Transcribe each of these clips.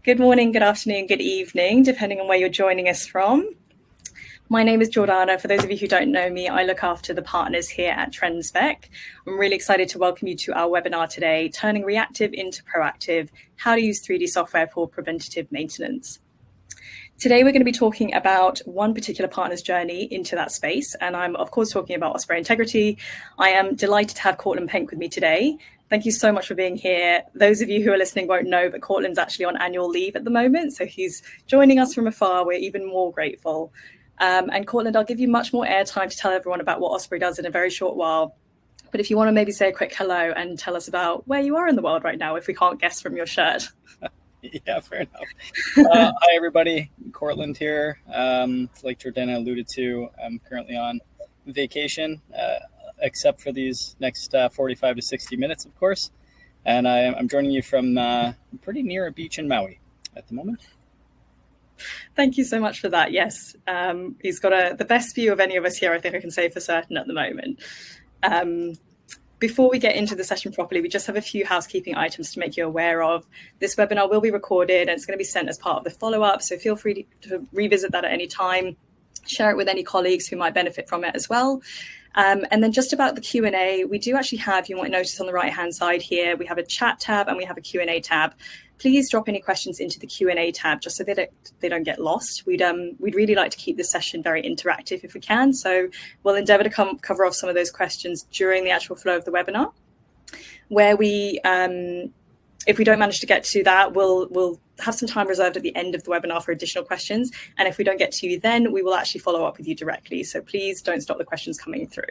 Good morning, good afternoon, good evening, depending on where you're joining us from. My name is Jordana. For those of you who don't know me, I look after the partners here at Trendspek. I'm really excited to welcome you to our webinar today, Turning Reactive into Proactive, How to Use 3D Software for Preventative Maintenance. Today, we're going to be talking about one particular partner's journey into that space, and I'm, of course, talking about Osprey Integrity. I am delighted to have Courtland Penk with me today. Thank you so much for being here. Those of you who are listening won't know, but Courtland's actually on annual leave at the moment, so he's joining us from afar. We're even more grateful. And Courtland, I'll give you much more airtime to tell everyone about what Osprey does in a very short while. But if you want to maybe say a quick hello and tell us about where you are in the world right now, if we can't guess from your shirt. Yeah, fair enough. Hi, everybody. Courtland here. Like Jordana alluded to, I'm currently on vacation, except for these next 45 to 60 minutes, of course. And I'm joining you from pretty near a beach in Maui at the moment. Thank you so much for that. Yes, he's got the best view of any of us here, I think I can say for certain at the moment. Before we get into the session properly, we just have a few housekeeping items to make you aware of. This webinar will be recorded and it's going to be sent as part of the follow-up, so feel free to revisit that at any time. Share it with any colleagues who might benefit from it as well. And then just about the Q&A, we do actually have, you might notice on the right-hand side here, we have a chat tab and we have a Q&A tab. Please drop any questions into the Q&A tab just so they don't get lost. We'd really like to keep this session very interactive if we can. So we'll endeavour to cover off some of those questions during the actual flow of the webinar. Where if we don't manage to get to that, we'll have some time reserved at the end of the webinar for additional questions. And if we don't get to you then, we will actually follow up with you directly. So please don't stop the questions coming through.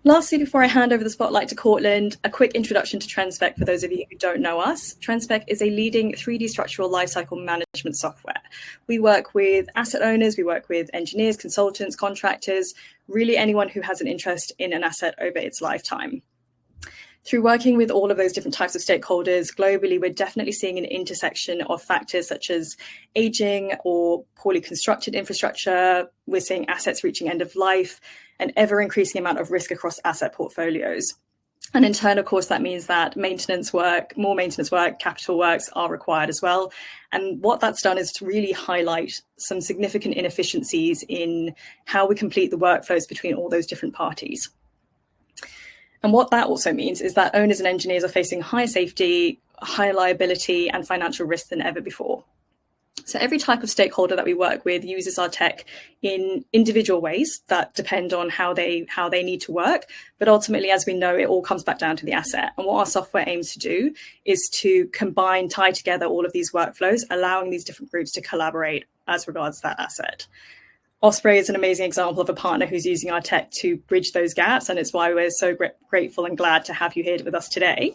Lastly, before I hand over the spotlight to Courtland, a quick introduction to Trendspek for those of you who don't know us. Trendspek is a leading 3D structural lifecycle management software. We work with asset owners, we work with engineers, consultants, contractors, really anyone who has an interest in an asset over its lifetime. Through working with all of those different types of stakeholders globally, we're definitely seeing an intersection of factors such as aging or poorly constructed infrastructure. We're seeing assets reaching end of life, an ever-increasing amount of risk across asset portfolios. And in turn, of course, that means that more maintenance work, capital works are required as well. And what that's done is to really highlight some significant inefficiencies in how we complete the workflows between all those different parties. And what that also means is that owners and engineers are facing higher safety, higher liability, and financial risk than ever before. So every type of stakeholder that we work with uses our tech in individual ways that depend on how they need to work. But ultimately, as we know, it all comes back down to the asset. And what our software aims to do is to tie together all of these workflows, allowing these different groups to collaborate as regards that asset. Osprey is an amazing example of a partner who's using our tech to bridge those gaps, and it's why we're so grateful and glad to have you here with us today.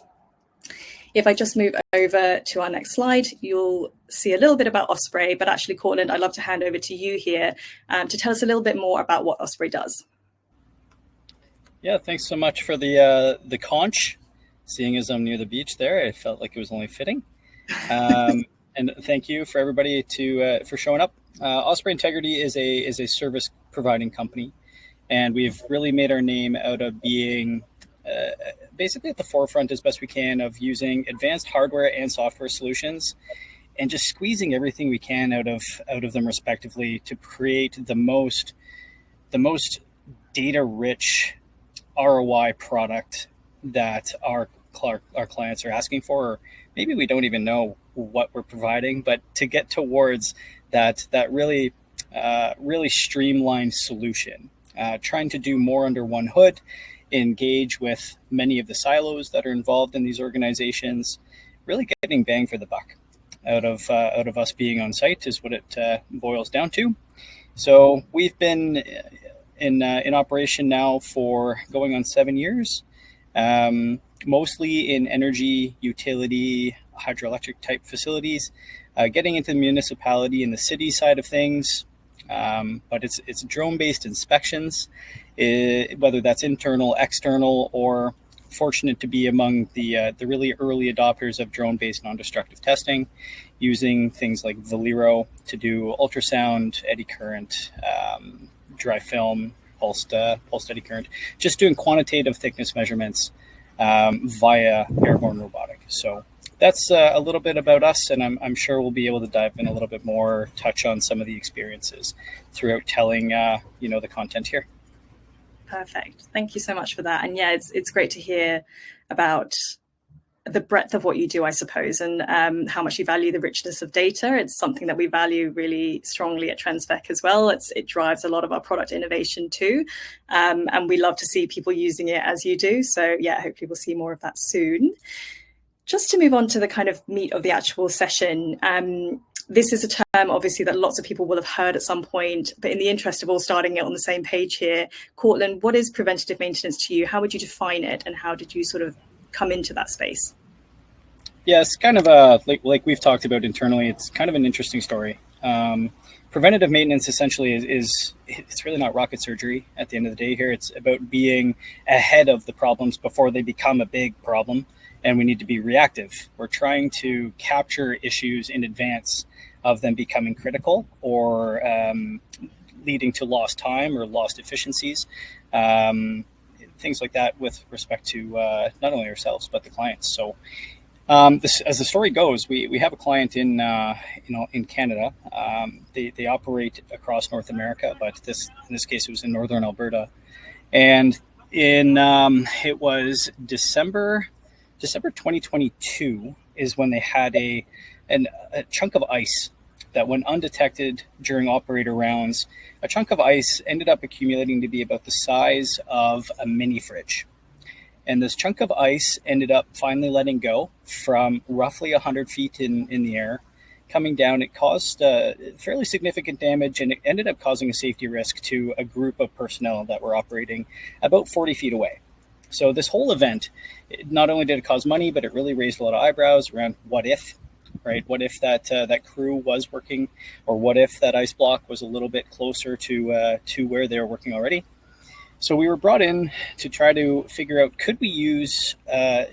If I just move over to our next slide, you'll see a little bit about Osprey, but actually, Courtland, I'd love to hand over to you here to tell us a little bit more about what Osprey does. Yeah, thanks so much for the conch. Seeing as I'm near the beach there, I felt like it was only fitting. And thank you for everybody for showing up. Osprey Integrity is a service providing company, and we've really made our name out of being basically at the forefront as best we can of using advanced hardware and software solutions and just squeezing everything we can out of them respectively to create the most data rich ROI product that our clients are asking for, or maybe we don't even know what we're providing, but to get towards that really streamlined solution, trying to do more under one hood, engage with many of the silos that are involved in these organizations, really getting bang for the buck out of us being on site is what it boils down to. So we've been in operation now for going on 7 years, mostly in energy, utility, hydroelectric type facilities, getting into the municipality and the city side of things. But it's drone-based inspections, whether that's internal, external, or fortunate to be among the really early adopters of drone-based non-destructive testing, using things like Valero to do ultrasound, eddy current, dry film, pulsed eddy current, just doing quantitative thickness measurements via airborne robotic. So that's a little bit about us, and I'm sure we'll be able to dive in a little bit more, touch on some of the experiences throughout telling the content here. Perfect. Thank you so much for that. And yeah, it's great to hear about the breadth of what you do, I suppose, and how much you value the richness of data. It's something that we value really strongly at Trendspek as well. It drives a lot of our product innovation too. And we love to see people using it as you do. So yeah, hopefully we'll see more of that soon. Just to move on to the kind of meat of the actual session, this is a term, obviously, that lots of people will have heard at some point, but in the interest of all starting it on the same page here, Courtland, what is preventative maintenance to you? How would you define it, and how did you sort of come into that space? Yeah, it's kind of like we've talked about internally, it's kind of an interesting story. Preventative maintenance essentially is it's really not rocket surgery at the end of the day here. It's about being ahead of the problems before they become a big problem, and we need to be reactive. We're trying to capture issues in advance of them becoming critical or leading to lost time or lost efficiencies, things like that with respect to not only ourselves but the clients. So as the story goes, we have a client in Canada. They operate across North America, but in this case it was in northern Alberta, and it was December 2022 is when they had a chunk of ice that went undetected during operator rounds. A chunk of ice ended up accumulating to be about the size of a mini fridge. And this chunk of ice ended up finally letting go from roughly 100 feet in the air, coming down. It caused fairly significant damage, and it ended up causing a safety risk to a group of personnel that were operating about 40 feet away. So this whole event, not only did it cause money, but it really raised a lot of eyebrows around what if, right? What if that crew was working, or what if that ice block was a little bit closer to where they were working already? So we were brought in to try to figure out, could we use a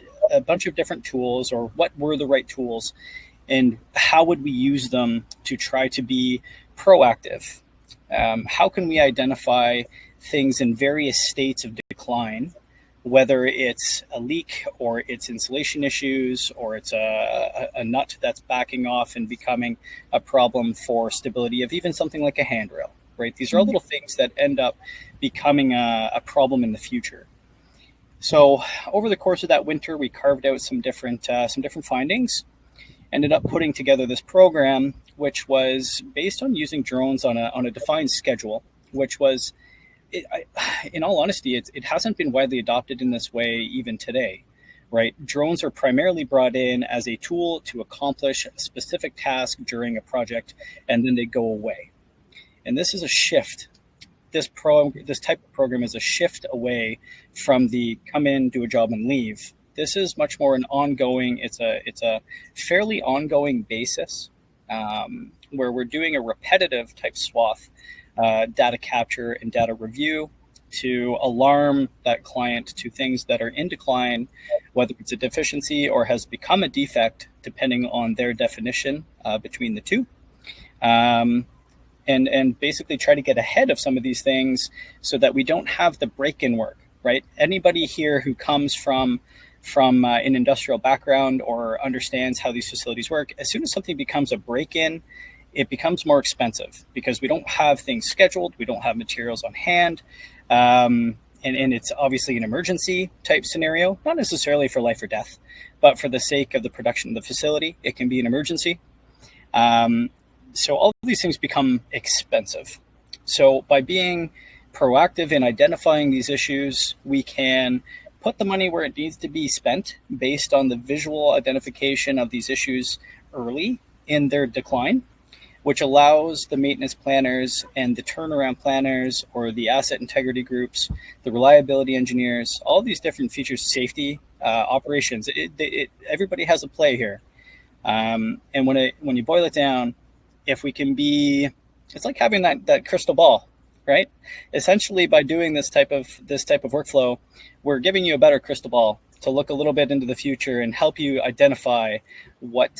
bunch of different tools, or what were the right tools, and how would we use them to try to be proactive? How can we identify things in various states of decline, whether it's a leak or it's insulation issues or it's a nut that's backing off and becoming a problem for stability of even something like a handrail, right? These are all little things that end up becoming a problem in the future. So over the course of that winter, we carved out some different findings, ended up putting together this program, which was based on using drones on a defined schedule, which was, in all honesty, it hasn't been widely adopted in this way even today, right? Drones are primarily brought in as a tool to accomplish a specific task during a project, and then they go away. And this is a shift. This type of program is a shift away from the come in, do a job, and leave. This is much more an ongoing. It's a fairly ongoing basis where we're doing a repetitive type swath. Data capture and data review to alarm that client to things that are in decline, whether it's a deficiency or has become a defect, depending on their definition between the two. And basically try to get ahead of some of these things so that we don't have the break-in work, right? Anybody here who comes from an industrial background or understands how these facilities work, as soon as something becomes a break-in, it becomes more expensive because we don't have things scheduled, we don't have materials on hand, and it's obviously an emergency type scenario, not necessarily for life or death, but for the sake of the production of the facility, it can be an emergency. So all of these things become expensive. So by being proactive in identifying these issues, we can put the money where it needs to be spent based on the visual identification of these issues early in their decline, which allows the maintenance planners and the turnaround planners or the asset integrity groups, the reliability engineers, all these different features, safety, operations, everybody has a play here. And when you boil it down, if we can be, it's like having that crystal ball, right? Essentially, by doing this type of workflow, we're giving you a better crystal ball to look a little bit into the future and help you identify what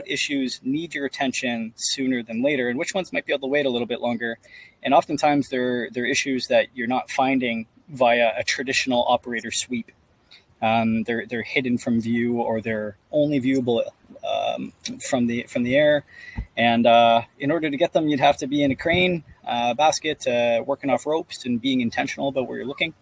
issues need your attention sooner than later, and which ones might be able to wait a little bit longer. And oftentimes they're issues that you're not finding via a traditional operator sweep. They're hidden from view, or they're only viewable from the air. And in order to get them, you'd have to be in a crane basket, working off ropes and being intentional about where you're looking.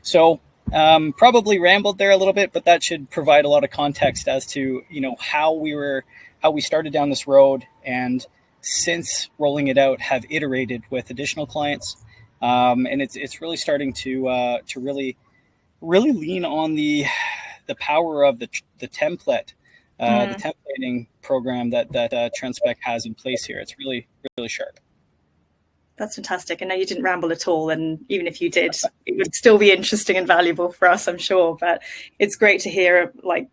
So probably rambled there a little bit, but that should provide a lot of context as to, how we started down this road, and since rolling it out have iterated with additional clients. And it's really starting to really lean on the power of the template, the templating program that Trendspek has in place here. It's really, really sharp. That's fantastic. I know you didn't ramble at all, and even if you did, it would still be interesting and valuable for us, I'm sure. But it's great to hear like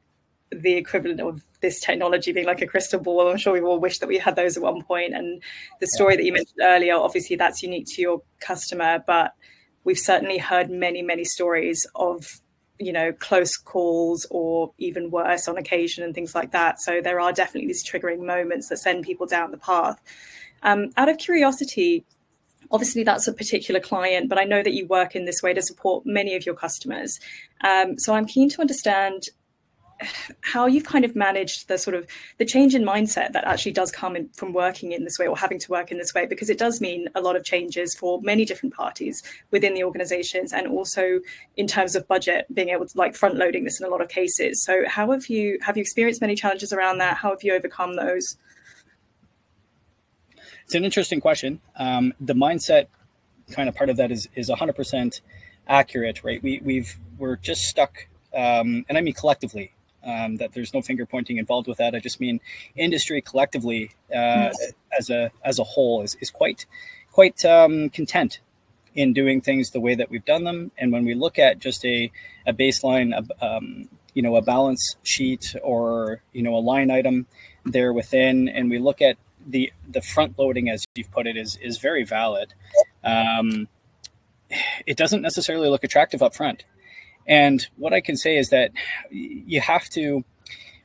the equivalent of this technology being like a crystal ball. I'm sure we all wish that we had those at one point. And the story that you mentioned earlier, obviously that's unique to your customer, but we've certainly heard many, many stories of, close calls or even worse on occasion and things like that. So there are definitely these triggering moments that send people down the path. Out of curiosity, obviously that's a particular client, but I know that you work in this way to support many of your customers. So I'm keen to understand how you've kind of managed the change in mindset that actually does come in from working in this way or having to work in this way, because it does mean a lot of changes for many different parties within the organizations, and also in terms of budget, being able to front loading this in a lot of cases. So how have you experienced many challenges around that? How have you overcome those? It's an interesting question. The mindset kind of part of that is 100% accurate, right? We're just stuck, and I mean collectively. That there's no finger pointing involved with that. I just mean industry collectively as a whole is quite content in doing things the way that we've done them. And when we look at just a baseline, a balance sheet or a line item there within, and we look at the front loading, as you've put it, is very valid. It doesn't necessarily look attractive up front. And what I can say is that you have to,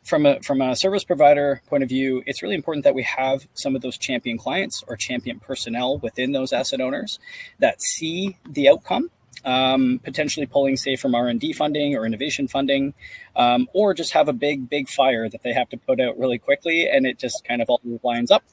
from a service provider point of view, it's really important that we have some of those champion clients or champion personnel within those asset owners that see the outcome, potentially pulling, say, from R&D funding or innovation funding, or just have a big fire that they have to put out really quickly, and it just kind of all lines up.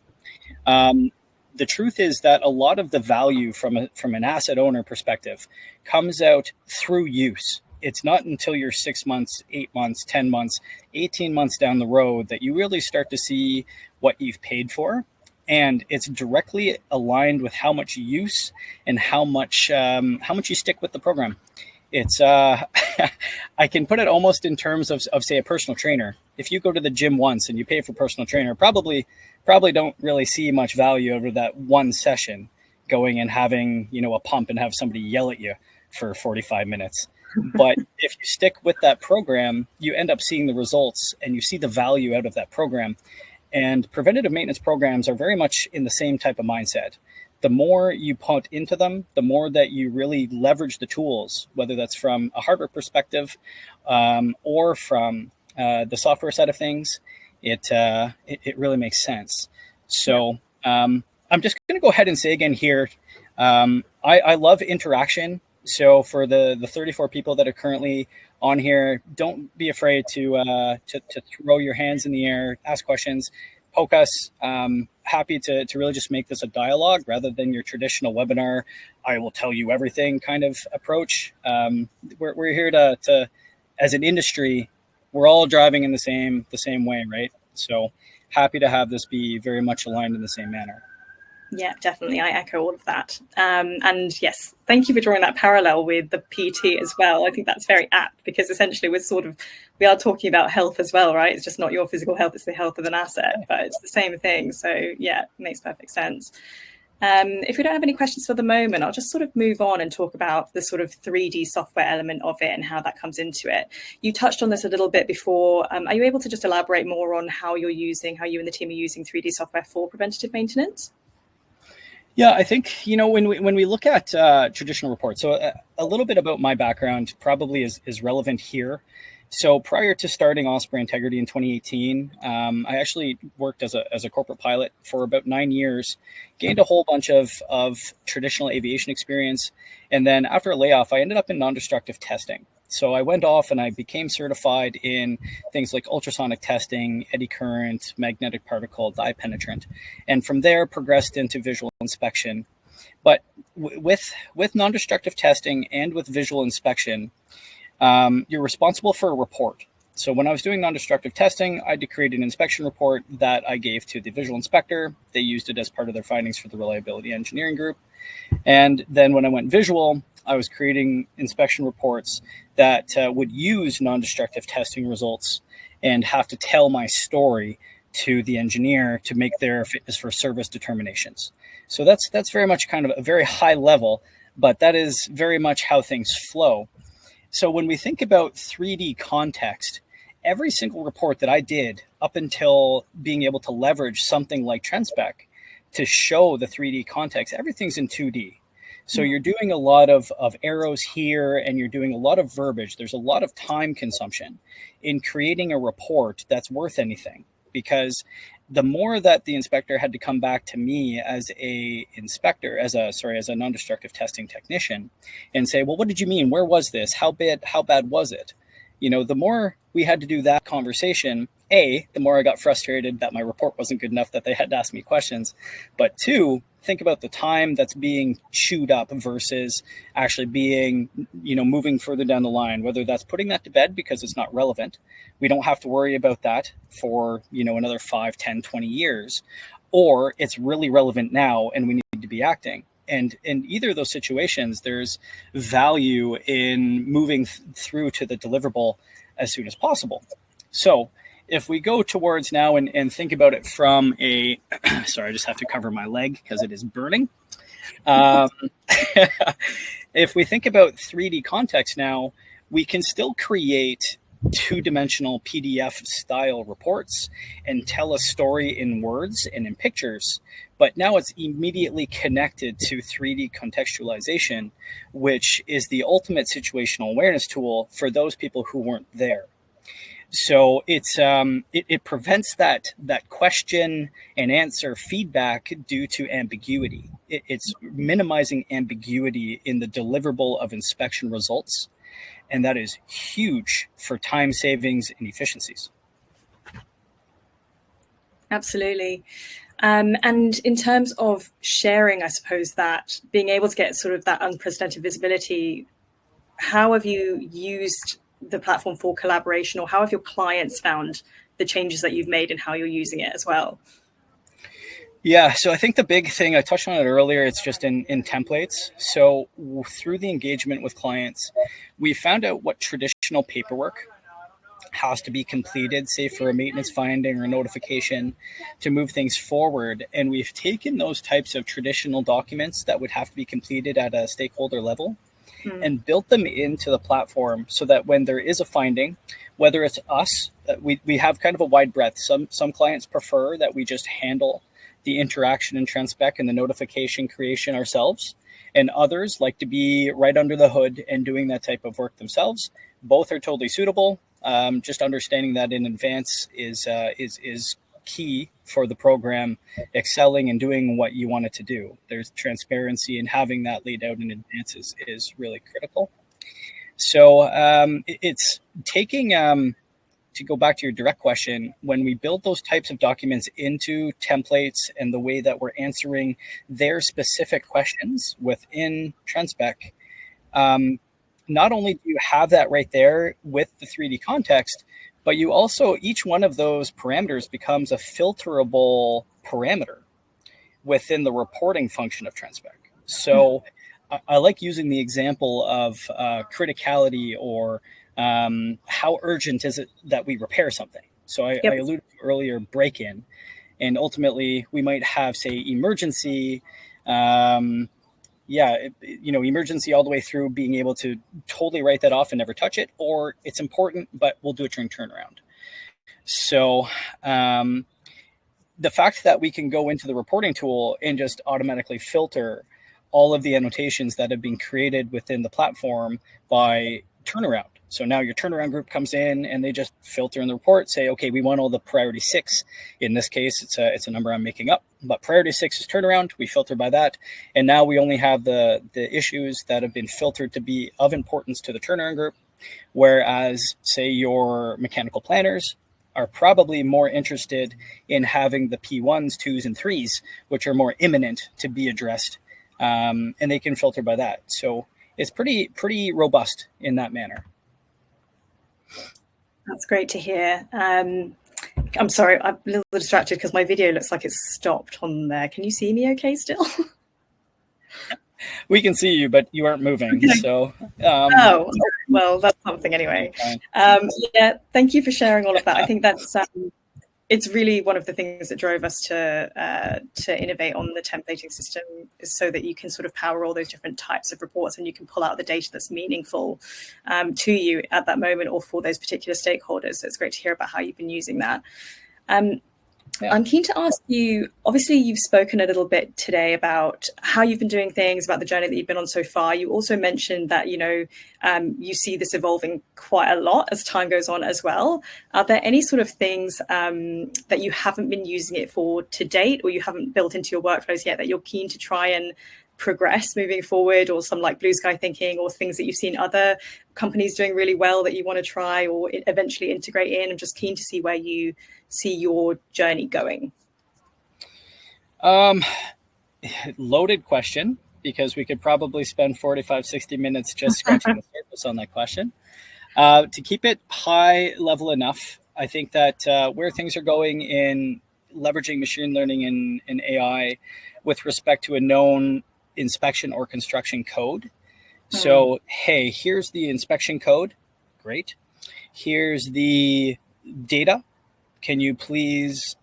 The truth is that a lot of the value from an asset owner perspective comes out through use. It's not until you're 6 months, 8 months, 10 months, 18 months down the road that you really start to see what you've paid for. And it's directly aligned with how much use and how much you stick with the program. It's I can put it almost in terms of say a personal trainer. If you go to the gym once and you pay for a personal trainer, probably don't really see much value over that one session, going and having a pump and have somebody yell at you for 45 minutes. But if you stick with that program, you end up seeing the results and you see the value out of that program. And preventative maintenance programs are very much in the same type of mindset. The more you put into them, the more that you really leverage the tools, whether that's from a hardware perspective or from the software side of things, it really makes sense. So I'm just going to go ahead and say again here, I love interaction. So for the 34 people that are currently on here, don't be afraid to throw your hands in the air, ask questions, poke us. Happy to really just make this a dialogue rather than your traditional webinar, I will tell you everything kind of approach. We're here to, as an industry, we're all driving in the same way, right? So happy to have this be very much aligned in the same manner. Yeah, definitely. I echo all of that. And yes, thank you for drawing that parallel with the PT as well. I think that's very apt, because essentially we are talking about health as well, right? It's just not your physical health, it's the health of an asset, but it's the same thing. So yeah, it makes perfect sense. If we don't have any questions for the moment, I'll just sort of move on and talk about the sort of 3D software element of it and how that comes into it. You touched on this a little bit before. Are you able to just elaborate more on how you and the team are using 3D software for preventative maintenance? Yeah, I think, when we look at traditional reports, so a little bit about my background probably is relevant here. So prior to starting Osprey Integrity in 2018, I actually worked as a corporate pilot for about 9 years, gained a whole bunch of traditional aviation experience. And then after a layoff, I ended up in non-destructive testing. So I went off and I became certified in things like ultrasonic testing, eddy current, magnetic particle, dye penetrant, and from there progressed into visual inspection. But with non-destructive testing and with visual inspection, you're responsible for a report. So when I was doing non-destructive testing, I had to create an inspection report that I gave to the visual inspector. They used it as part of their findings for the reliability engineering group. And then when I went visual, I was creating inspection reports that would use non-destructive testing results and have to tell my story to the engineer to make their fitness for service determinations. So that's very much kind of a very high level, but that is very much how things flow. So when we think about 3D context, every single report that I did up until being able to leverage something like Trendspek to show the 3D context, everything's in 2D. So you're doing a lot of arrows here and you're doing a lot of verbiage. There's a lot of time consumption in creating a report that's worth anything, because the more that the inspector had to come back to me as a inspector, as a non-destructive testing technician and say, well, what did you mean? Where was this? How bad was it? You know, the more we had to do that conversation, the more I got frustrated that my report wasn't good enough that they had to ask me questions. But two, think about the time that's being chewed up versus actually being, moving further down the line, whether that's putting that to bed because it's not relevant. We don't have to worry about that for, another 5, 10, 20 years, or it's really relevant now and we need to be acting. And in either of those situations, there's value in moving through to the deliverable as soon as possible. So if we go towards now and think about it from a, sorry, I just have to cover my leg because it is burning. If we think about 3D context now, we can still create two-dimensional PDF style reports and tell a story in words and in pictures, but now it's immediately connected to 3D contextualization, which is the ultimate situational awareness tool for those people who weren't there. So it prevents that question and answer feedback due to ambiguity. It's minimizing ambiguity in the deliverable of inspection results. And that is huge for time savings and efficiencies. Absolutely. And in terms of sharing, I suppose that being able to get sort of that unprecedented visibility, how have you used the platform for collaboration, or how have your clients found the changes that you've made and how you're using it as well? Yeah, so I think the big thing, I touched on it earlier, it's just in templates. So through the engagement with clients, we found out what traditional paperwork has to be completed, say for a maintenance finding or a notification, to move things forward. And we've taken those types of traditional documents that would have to be completed at a stakeholder level and built them into the platform so that when there is a finding, whether it's us, we have kind of a wide breadth. Some clients prefer that we just handle the interaction in Trendspek and the notification creation ourselves, and others like to be right under the hood and doing that type of work themselves. Both are totally suitable. Just understanding that in advance is key for the program excelling and doing what you want it to do. There's transparency, and having that laid out in advance is really critical. So it's taking, to go back to your direct question, when we build those types of documents into templates and the way that we're answering their specific questions within Trendspek, not only do you have that right there with the 3D context, but you also, each one of those parameters becomes a filterable parameter within the reporting function of Trendspek. So I like using the example of criticality, or how urgent is it that we repair something. So I alluded to earlier break-in, and ultimately we might have, say, emergency, emergency all the way through being able to totally write that off and never touch it, or it's important, but we'll do it during turnaround. So the fact that we can go into the reporting tool and just automatically filter all of the annotations that have been created within the platform by turnaround. So now your turnaround group comes in and they just filter in the report, say, okay, we want all the priority 6. In this case, it's a number I'm making up, but priority 6 is turnaround. We filter by that. And now we only have the issues that have been filtered to be of importance to the turnaround group. Whereas, say, your mechanical planners are probably more interested in having the P1s, 2s, and 3s, which are more imminent to be addressed, and they can filter by that. So it's pretty robust in that manner. That's great to hear. I'm sorry, I'm a little distracted because my video looks like it's stopped on there. Can you see me okay still? We can see you, but you aren't moving. Okay. So, oh, well, that's something anyway. Yeah, thank you for sharing all of that. I think that's it's really one of the things that drove us to innovate on the templating system, is so that you can sort of power all those different types of reports, and you can pull out the data that's meaningful to you at that moment or for those particular stakeholders. So it's great to hear about how you've been using that. Yeah. I'm keen to ask you, obviously you've spoken a little bit today about how you've been doing things, about the journey that you've been on so far. You also mentioned that, you see this evolving quite a lot as time goes on as well. Are there any sort of things that you haven't been using it for to date, or you haven't built into your workflows yet, that you're keen to try and progress moving forward, or some like blue sky thinking, or things that you've seen other companies doing really well that you want to try or eventually integrate in? I'm just keen to see where you see your journey going. Loaded question, because we could probably spend 45, 60 minutes just scratching the surface on that question. To keep it high level enough, I think that where things are going in leveraging machine learning and AI with respect to a known inspection or construction code. So, hey, here's the inspection code. Great. Here's the data. Can you please,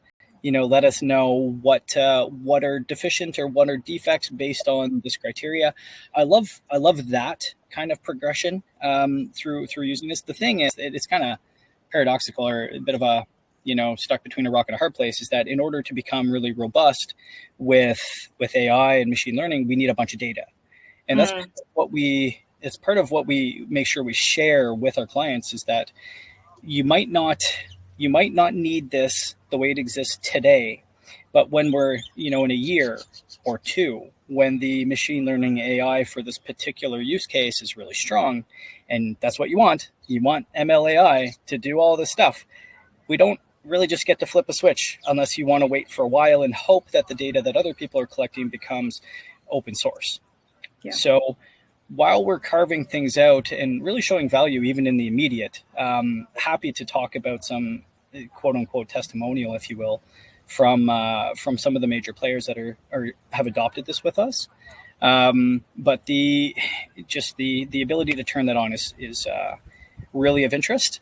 let us know what are deficient or what are defects based on this criteria? I love that kind of progression through using this. The thing is, it's kind of paradoxical, or a bit of a stuck between a rock and a hard place, is that in order to become really robust with AI and machine learning, we need a bunch of data, and that's it's part of what we make sure we share with our clients, is that you might not need this the way it exists today, but when we're in a year or two, when the machine learning AI for this particular use case is really strong, and that's what you want MLAI to do all this stuff, we don't really just get to flip a switch unless you want to wait for a while and hope that the data that other people are collecting becomes open source. Yeah. So while we're carving things out and really showing value even in the immediate, happy to talk about some quote unquote testimonial, if you will, from some of the major players that have adopted this with us. But the ability to turn that on is really of interest.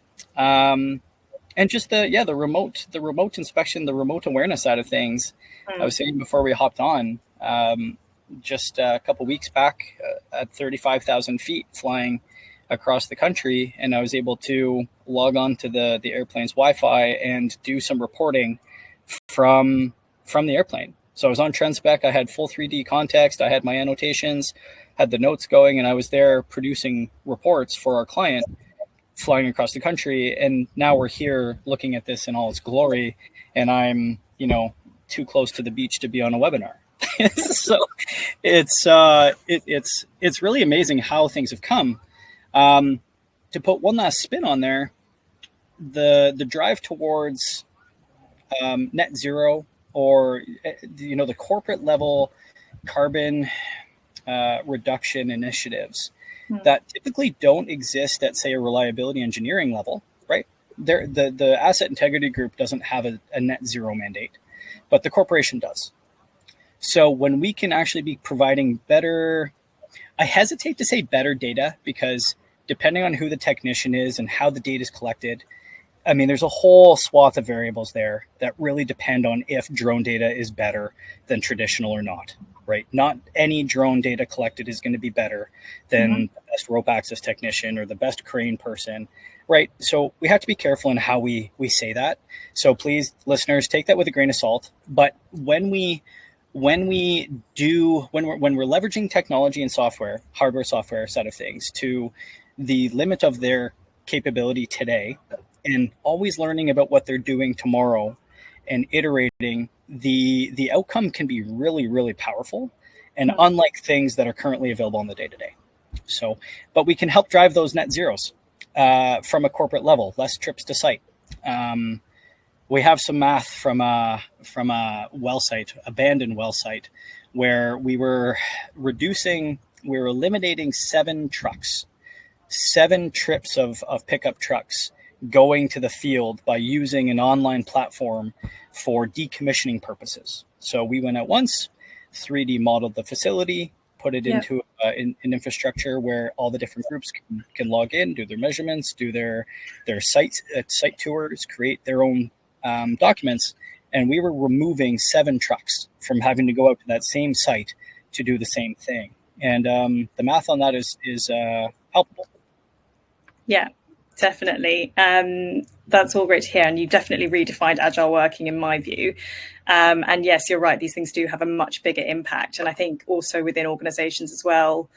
And just the remote inspection, the remote awareness side of things. I was saying before we hopped on, just a couple weeks back, at 35,000 feet flying across the country, and I was able to log on to the airplane's Wi-Fi and do some reporting from the airplane. So I was on Trendspek, I had full 3D context, I had my annotations, had the notes going, and I was there producing reports for our client flying across the country. And now we're here looking at this in all its glory, and I'm too close to the beach to be on a webinar. So it's really amazing how things have come. To put one last spin on there, the drive towards net zero, or the corporate level carbon reduction initiatives that typically don't exist at, say, a reliability engineering level, right? The asset integrity group doesn't have a net zero mandate, but the corporation does. So when we can actually be providing better, I hesitate to say better data, because depending on who the technician is and how the data is collected, I mean, there's a whole swath of variables there that really depend on if drone data is better than traditional or not, right? Not any drone data collected is going to be better than the best rope access technician or the best crane person, right? So we have to be careful in how we say that. So please, listeners, take that with a grain of salt. But when we're leveraging technology and software, hardware, software side of things to the limit of their capability today, and always learning about what they're doing tomorrow and iterating, the outcome can be really, really powerful, and unlike things that are currently available on the day-to-day. So, but we can help drive those net zeros. from a corporate level, less trips to site. We have some math from a well site, abandoned well site, where we were eliminating 7 trucks, 7 trips of pickup trucks going to the field by using an online platform for decommissioning purposes. So we went out once, 3D modeled the facility, put it into an infrastructure where all the different groups can log in, do their measurements, do their site tours, create their own documents. And we were removing 7 trucks from having to go out to that same site to do the same thing. And the math on that is palpable. Yeah, definitely. That's all great to hear. And you've definitely redefined agile working in my view. And yes, you're right. These things do have a much bigger impact. And I think also within organizations as well,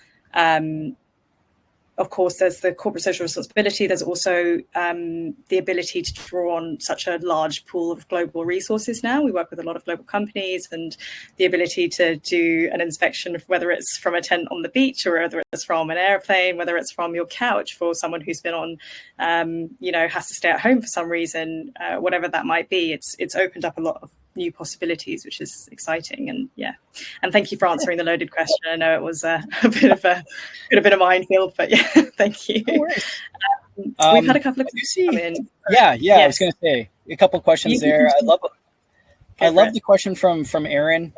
of course, there's the corporate social responsibility. There's also the ability to draw on such a large pool of global resources now. We work with a lot of global companies, and the ability to do an inspection, whether it's from a tent on the beach or whether it's from an airplane, whether it's from your couch for someone who's been on, has to stay at home for some reason, whatever that might be. It's opened up a lot of new possibilities, which is exciting. And thank you for answering the loaded question. I know it was a bit of a minefield, but yeah, thank you. No worries. We've had a couple of questions come in. Yeah. I was going to say a couple of questions there. I love the question from Aaron,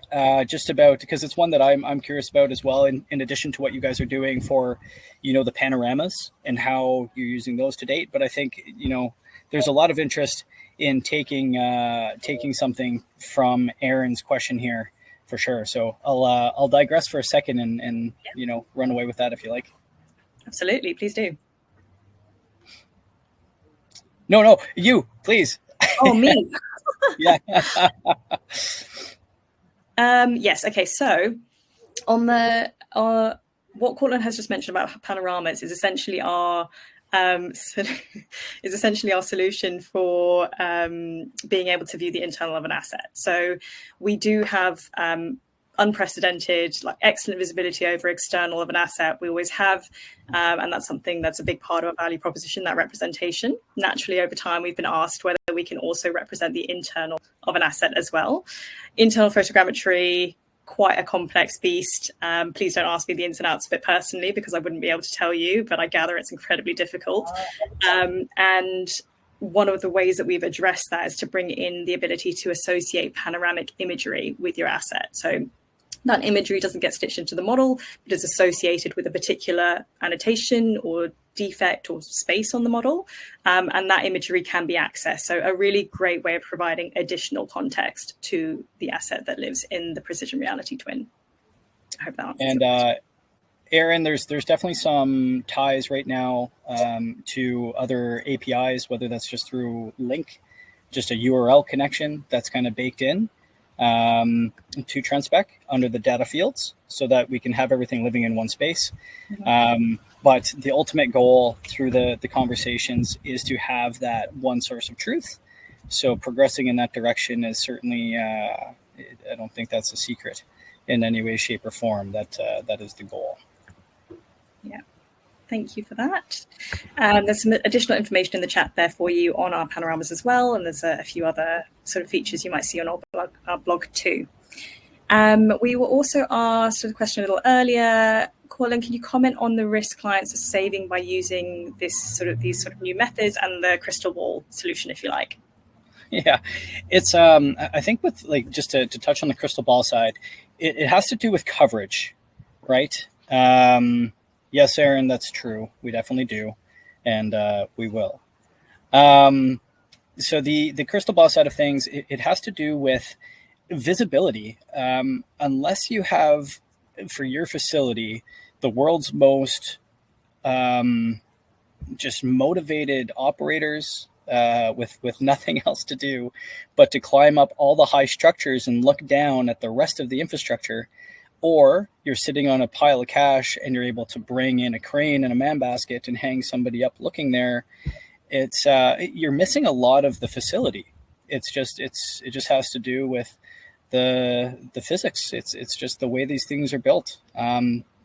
just about, because it's one that I'm curious about as well. In addition to what you guys are doing for, the panoramas and how you're using those to date, but I think there's a lot of interest in taking something from Aaron's question here for sure. So I'll digress for a second and run away with that if you like. Absolutely, please do. No, you please. Oh, me. Yeah. Yes. Okay. So on the what Courtland has just mentioned about panoramas is essentially our solution for being able to view the internal of an asset. So we do have unprecedented, excellent visibility over external of an asset. We always have, and that's something that's a big part of our value proposition, that representation. Naturally, over time, we've been asked whether we can also represent the internal of an asset as well. Internal photogrammetry, quite a complex beast. Please don't ask me the ins and outs of it personally, because I wouldn't be able to tell you, but I gather it's incredibly difficult. And one of the ways that we've addressed that is to bring in the ability to associate panoramic imagery with your asset. So that imagery doesn't get stitched into the model, but is associated with a particular annotation or defect or space on the model, and that imagery can be accessed. So a really great way of providing additional context to the asset that lives in the Precision Reality Twin. I hope that answers. And Aaron, there's definitely some ties right now to other APIs, whether that's just through link, just a URL connection that's kind of baked in to Trendspek under the data fields, so that we can have everything living in one space. Mm-hmm. But the ultimate goal through the conversations is to have that one source of truth. So progressing in that direction is certainly, I don't think that's a secret in any way, shape, or form. That is the goal. Yeah. Thank you for that. There's some additional information in the chat there for you on our panoramas as well. And there's a few other sort of features you might see on our blog too. We were also asked a question a little earlier. Courtland, can you comment on the risk clients are saving by using these sort of new methods and the crystal ball solution, if you like? Yeah, it's I think with just to touch on the crystal ball side, it has to do with coverage, right? Yes, Aaron, that's true. We definitely do, and we will. So the crystal ball side of things, it has to do with visibility. Unless you have, for your facility, the world's most just motivated operators with nothing else to do but to climb up all the high structures and look down at the rest of the infrastructure, or you're sitting on a pile of cash and you're able to bring in a crane and a man basket and hang somebody up looking there, it's you're missing a lot of the facility. It just has to do with the physics. It's just the way these things are built.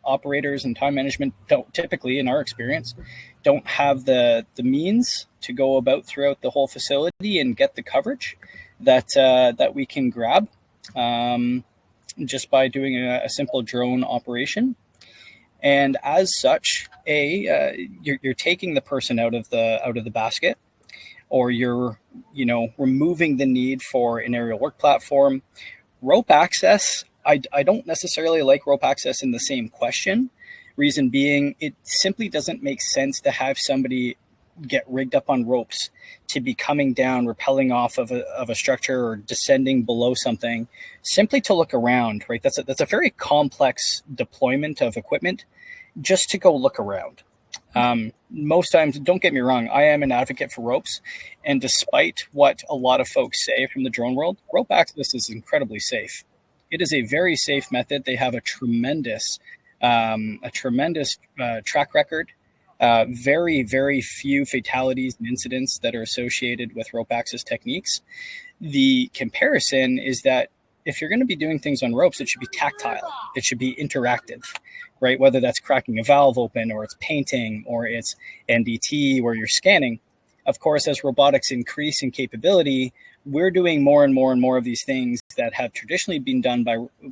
operators and time management don't typically, in our experience, don't have the means to go about throughout the whole facility and get the coverage that we can grab just by doing a simple drone operation. And as such, you're taking the person out of the basket, or you're removing the need for an aerial work platform. Rope access, I don't necessarily like rope access in the same question. Reason being, it simply doesn't make sense to have somebody get rigged up on ropes to be coming down, rappelling off of a structure or descending below something simply to look around, right? That's a very complex deployment of equipment just to go look around. Most times, don't get me wrong, I am an advocate for ropes. And despite what a lot of folks say from the drone world, rope access is incredibly safe. It is a very safe method. They have a tremendous track record. Very, very few fatalities and incidents that are associated with rope access techniques. The comparison is that if you're going to be doing things on ropes, it should be tactile. It should be interactive, right? Whether that's cracking a valve open, or it's painting, or it's NDT, where you're scanning. Of course, as robotics increase in capability, we're doing more and more and more of these things that have traditionally been done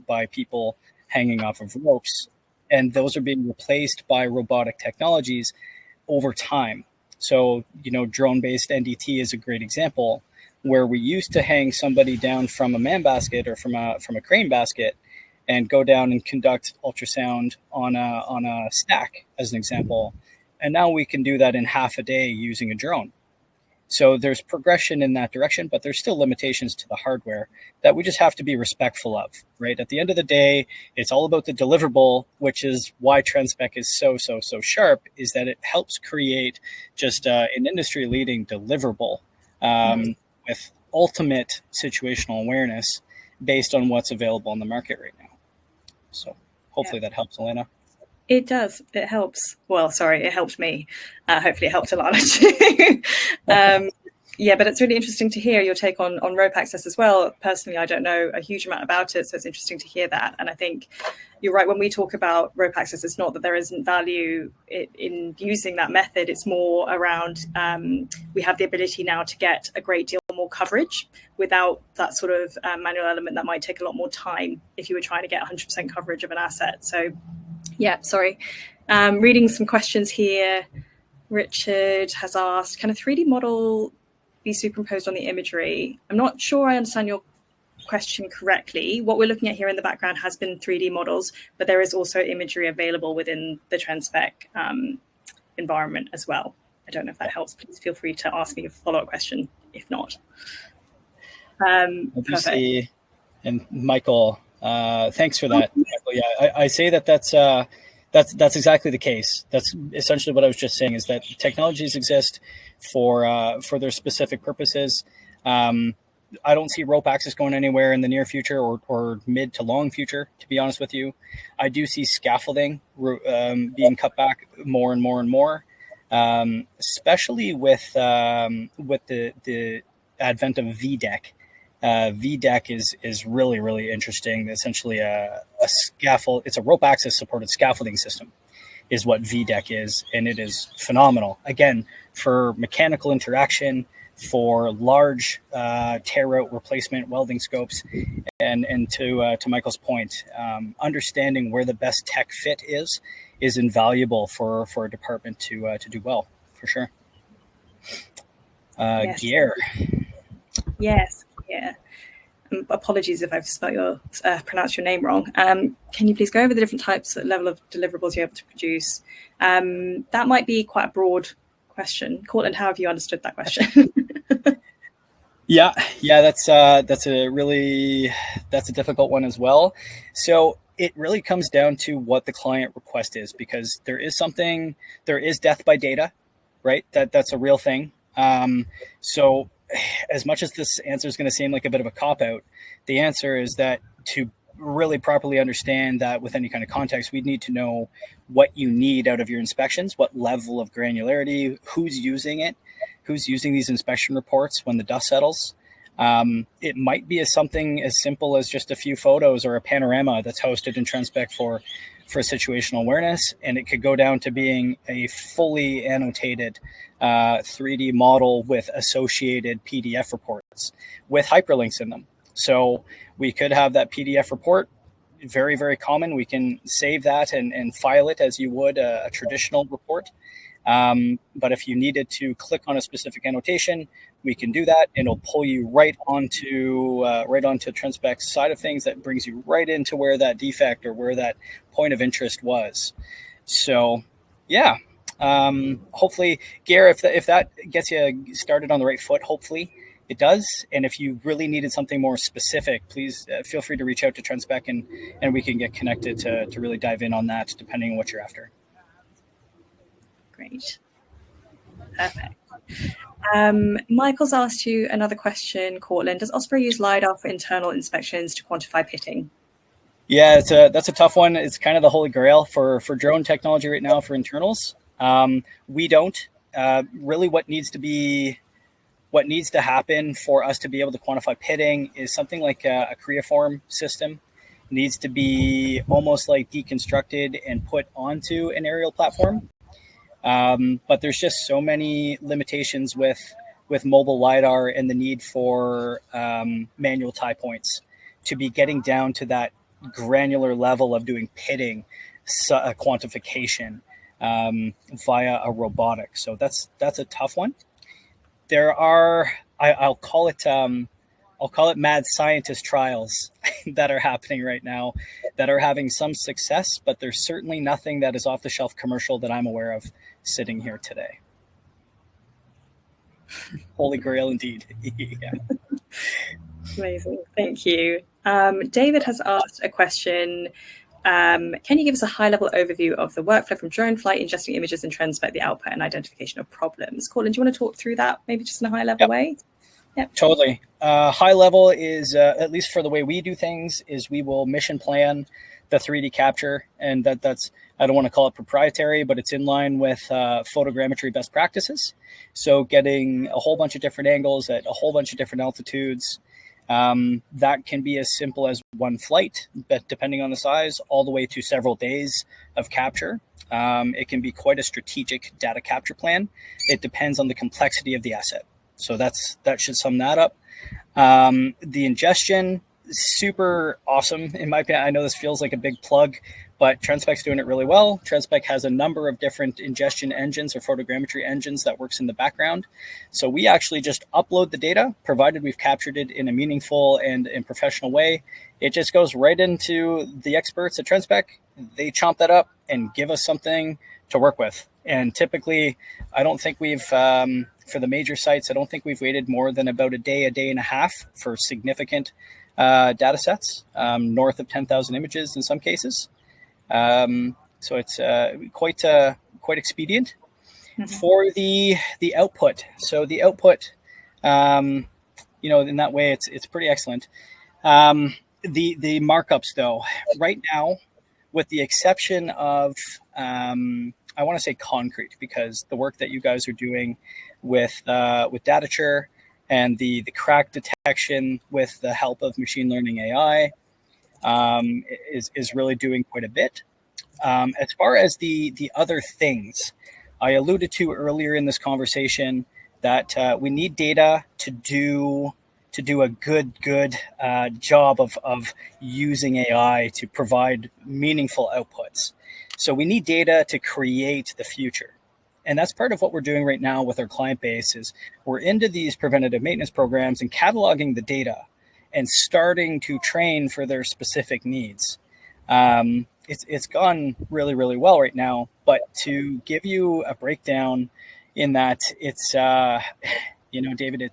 by people hanging off of ropes. And those are being replaced by robotic technologies over time. So, drone-based NDT is a great example, where we used to hang somebody down from a man basket or from a crane basket and go down and conduct ultrasound on a stack, as an example. And now we can do that in half a day using a drone. So there's progression in that direction, but there's still limitations to the hardware that we just have to be respectful of, right? At the end of the day, it's all about the deliverable, which is why Trendspek is so sharp, is that it helps create just an industry-leading deliverable with ultimate situational awareness based on what's available on the market right now. So hopefully that helps, Elena. It does. It helps. Well, sorry, it helped me. Hopefully it helped Alana too. But it's really interesting to hear your take on rope access as well. Personally, I don't know a huge amount about it, so it's interesting to hear that. And I think you're right. When we talk about rope access, it's not that there isn't value in using that method. It's more around we have the ability now to get a great deal more coverage without that sort of manual element that might take a lot more time if you were trying to get 100% coverage of an asset. So yeah, sorry. Reading some questions here. Richard has asked, can a 3D model be superimposed on the imagery? I'm not sure I understand your question correctly. What we're looking at here in the background has been 3D models, but there is also imagery available within the Trendspek environment as well. I don't know if that helps. Please feel free to ask me a follow-up question if not. Perfect. And Michael, thanks for that. Yeah, I say that's exactly the case. That's essentially what I was just saying, is that technologies exist for their specific purposes. I don't see rope access going anywhere in the near future or mid to long future, to be honest with you. I do see scaffolding being cut back more and more and more, especially with the advent of VDEC. VDEC is really, really interesting. Essentially a scaffold. It's a rope access supported scaffolding system is what VDEC is. And it is phenomenal. Again, for mechanical interaction, for large tear out replacement welding scopes. And to Michael's point, understanding where the best tech fit is invaluable for a department to do well, for sure. Yes. Gear. Yes. Yeah. Apologies if I've pronounced your name wrong. Can you please go over the different types, level of deliverables you're able to produce? That might be quite a broad question. Courtland, how have you understood that question? Yeah, that's a difficult one as well. So it really comes down to what the client request is, because there is death by data, right? That's a real thing. So as much as this answer is going to seem like a bit of a cop-out, the answer is that to really properly understand that with any kind of context, we'd need to know what you need out of your inspections, what level of granularity, who's using it, who's using these inspection reports when the dust settles. It might be something as simple as just a few photos or a panorama that's hosted in Trendspek for situational awareness, and it could go down to being a fully annotated 3D model with associated PDF reports with hyperlinks in them. So we could have that PDF report, very, very common. We can save that and file it as you would a traditional report. But if you needed to click on a specific annotation, we can do that, and it'll pull you right onto Trendspek's side of things. That brings you right into where that defect or where that point of interest was. So, yeah, hopefully, Gare, if that gets you started on the right foot, hopefully it does. And if you really needed something more specific, please feel free to reach out to Trendspek, and we can get connected to really dive in on that, depending on what you're after. Great. Perfect. Michael's asked you another question, Courtland. Does Osprey use LiDAR for internal inspections to quantify pitting? Yeah, that's a tough one. It's kind of the holy grail for drone technology right now for internals. We don't. Really what needs to happen for us to be able to quantify pitting is something like a creaform system. It needs to be almost like deconstructed and put onto an aerial platform. But there's just so many limitations with mobile LiDAR and the need for manual tie points to be getting down to that granular level of doing pitting quantification via a robotic. So that's a tough one. There are, I'll call it mad scientist trials that are happening right now that are having some success, but there's certainly nothing that is off the shelf commercial that I'm aware of sitting here today. Holy grail indeed. Yeah. Amazing. Thank you. David has asked a question. Can you give us a high-level overview of the workflow from drone flight, ingesting images and Trendspek, the output and identification of problems? Courtland, do you want to talk through that maybe just in a high-level way? Yep. Totally. High level is, at least for the way we do things, is we will mission plan the 3D capture, and that's, I don't want to call it proprietary, but it's in line with photogrammetry best practices. So getting a whole bunch of different angles at a whole bunch of different altitudes. That can be as simple as one flight, but depending on the size, all the way to several days of capture. It can be quite a strategic data capture plan. It depends on the complexity of the asset. So that should sum that up. The ingestion, super awesome in my opinion. I know this feels like a big plug, but Trendspek's doing it really well. Trendspek has a number of different ingestion engines or photogrammetry engines that works in the background. So we actually just upload the data, provided we've captured it in a meaningful and professional way. It just goes right into the experts at Trendspek. They chomp that up and give us something to work with. And typically, I don't think we've, for the major sites, I don't think we've waited more than about a day and a half for significant data sets, north of 10,000 images in some cases. So it's quite expedient. Mm-hmm. For the output. So the output, in that way, it's pretty excellent. The markups, though, right now, with the exception of, I want to say concrete, because the work that you guys are doing with Datature and the crack detection with the help of machine learning AI is really doing quite a bit. As far as the other things, I alluded to earlier in this conversation that we need data to do a good job of using AI to provide meaningful outputs. So we need data to create the future. And that's part of what we're doing right now with our client base is we're into these preventative maintenance programs and cataloging the data and starting to train for their specific needs. It's gone really, really well right now. But to give you a breakdown in that, it's, David,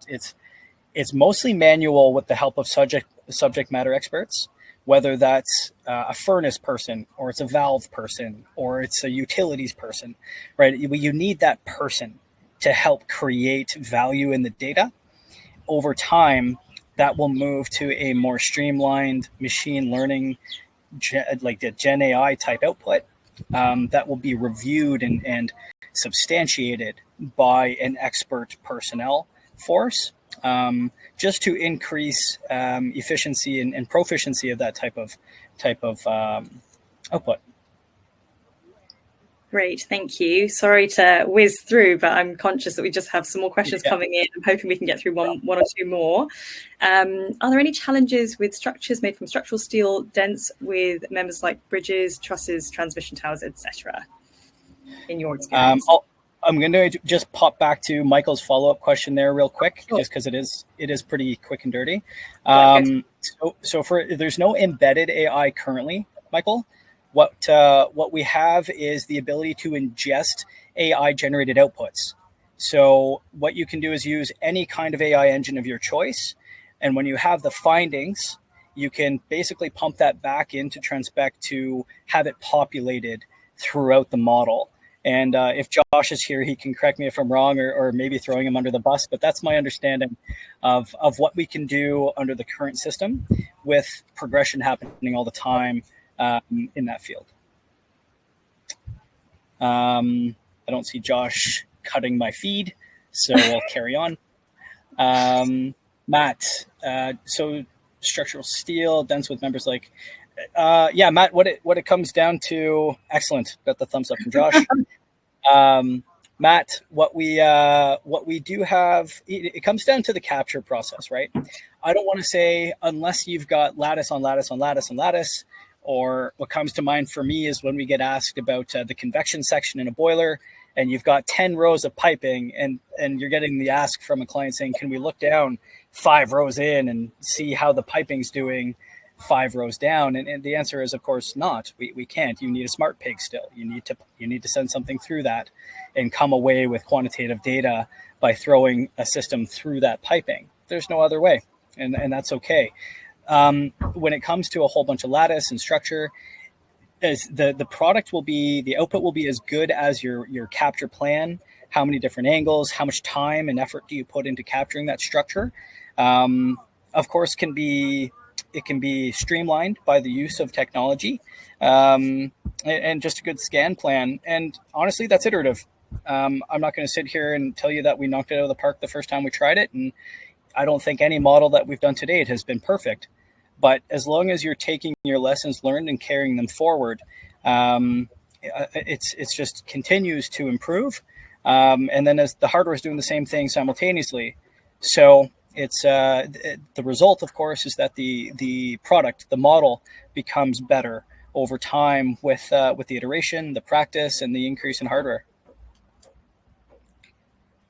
it's mostly manual with the help of subject matter experts, whether that's a furnace person or it's a valve person or it's a utilities person, right? You need that person to help create value in the data. Over time, that will move to a more streamlined machine learning, like the Gen AI type output that will be reviewed and substantiated by an expert personnel force. Just to increase efficiency and proficiency of that type of output. Great, thank you. Sorry to whiz through, but I'm conscious that we just have some more questions coming in. I'm hoping we can get through one or two more. Are there any challenges with structures made from structural steel, dense with members like bridges, trusses, transmission towers, etc., in your experience? I'm going to just pop back to Michael's follow-up question there real quick, just because it is pretty quick and dirty. So there's no embedded AI currently, Michael. What we have is the ability to ingest AI generated outputs. So what you can do is use any kind of AI engine of your choice. And when you have the findings, you can basically pump that back into Trendspek to have it populated throughout the model. And if Josh is here, he can correct me if I'm wrong, or maybe throwing him under the bus. But that's my understanding of what we can do under the current system, with progression happening all the time in that field. I don't see Josh cutting my feed, so I'll carry on. Matt, so structural steel, dense with members like, Matt, what it comes down to, excellent, got the thumbs up from Josh. Matt, what we do have, it comes down to the capture process, right? I don't want to say unless you've got lattice on lattice on lattice on lattice. Or what comes to mind for me is when we get asked about the convection section in a boiler, and you've got 10 rows of piping, and you're getting the ask from a client saying, can we look down 5 rows in and see how the piping's doing 5 rows down? And the answer is, of course, not. We can't. You need a smart pig still. You need to send something through that and come away with quantitative data by throwing a system through that piping. There's no other way, and that's okay. When it comes to a whole bunch of lattice and structure, the product will be, the output will be as good as your capture plan. How many different angles, how much time and effort do you put into capturing that structure? Of course, it can be streamlined by the use of technology, and just a good scan plan. And honestly, that's iterative. I'm not going to sit here and tell you that we knocked it out of the park the first time we tried it, and I don't think any model that we've done to date has been perfect. But as long as you're taking your lessons learned and carrying them forward, it's just continues to improve. And then as the hardware is doing the same thing simultaneously. So it's the result, of course, is that the product, the model, becomes better over time with the iteration, the practice, and the increase in hardware.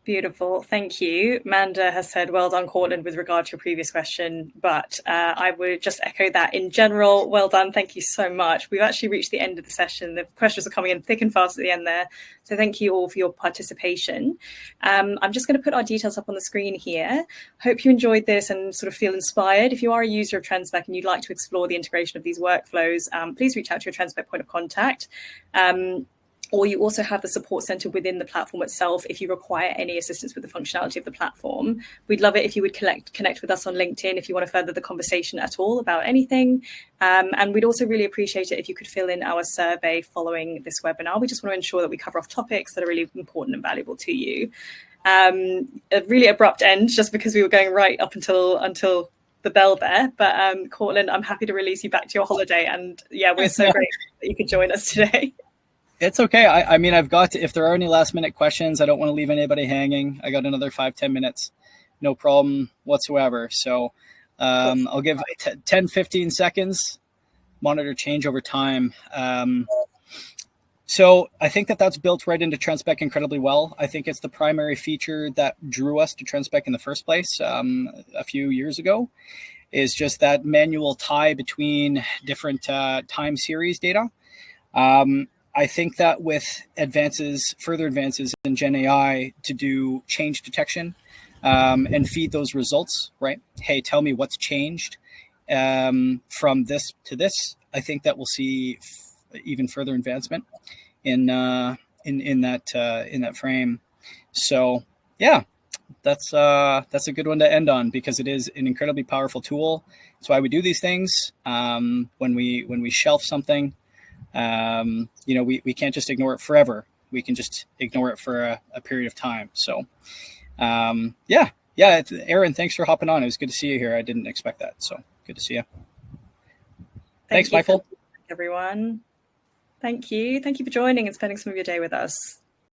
Beautiful, thank you. Manda has said, well done, Courtland, with regard to your previous question, but I would just echo that in general. Well done, thank you so much. We've actually reached the end of the session. The questions are coming in thick and fast at the end there, so thank you all for your participation. I'm just going to put our details up on the screen here. Hope you enjoyed this and sort of feel inspired. If you are a user of Trendspek and you'd like to explore the integration of these workflows, please reach out to your Trendspek point of contact. Or you also have the support center within the platform itself if you require any assistance with the functionality of the platform. We'd love it if you would connect with us on LinkedIn if you want to further the conversation at all about anything. And we'd also really appreciate it if you could fill in our survey following this webinar. We just want to ensure that we cover off topics that are really important and valuable to you. A really abrupt end just because we were going right up until the bell there. But Courtland, I'm happy to release you back to your holiday. And yeah, we're so grateful that you could join us today. It's okay. I mean, I've got to, if there are any last minute questions, I don't want to leave anybody hanging. I got another 5-10 minutes, no problem whatsoever. So I'll give 10-15 seconds, monitor change over time. So I think that's built right into Trendspek incredibly well. I think it's the primary feature that drew us to Trendspek in the first place a few years ago, is just that manual tie between different time series data. I think that with further advances in Gen AI to do change detection and feed those results, right? Hey, tell me what's changed from this to this. I think that we'll see even further advancement in that frame. So yeah, that's a good one to end on, because it is an incredibly powerful tool. That's why we do these things. When we shelf something, we can't just ignore it forever. We can just ignore it for a period of time. So, Aaron, thanks for hopping on. It was good to see you here. I didn't expect that. So good to see you. Thanks, Michael. Everyone. Thank you. Thank you for joining and spending some of your day with us.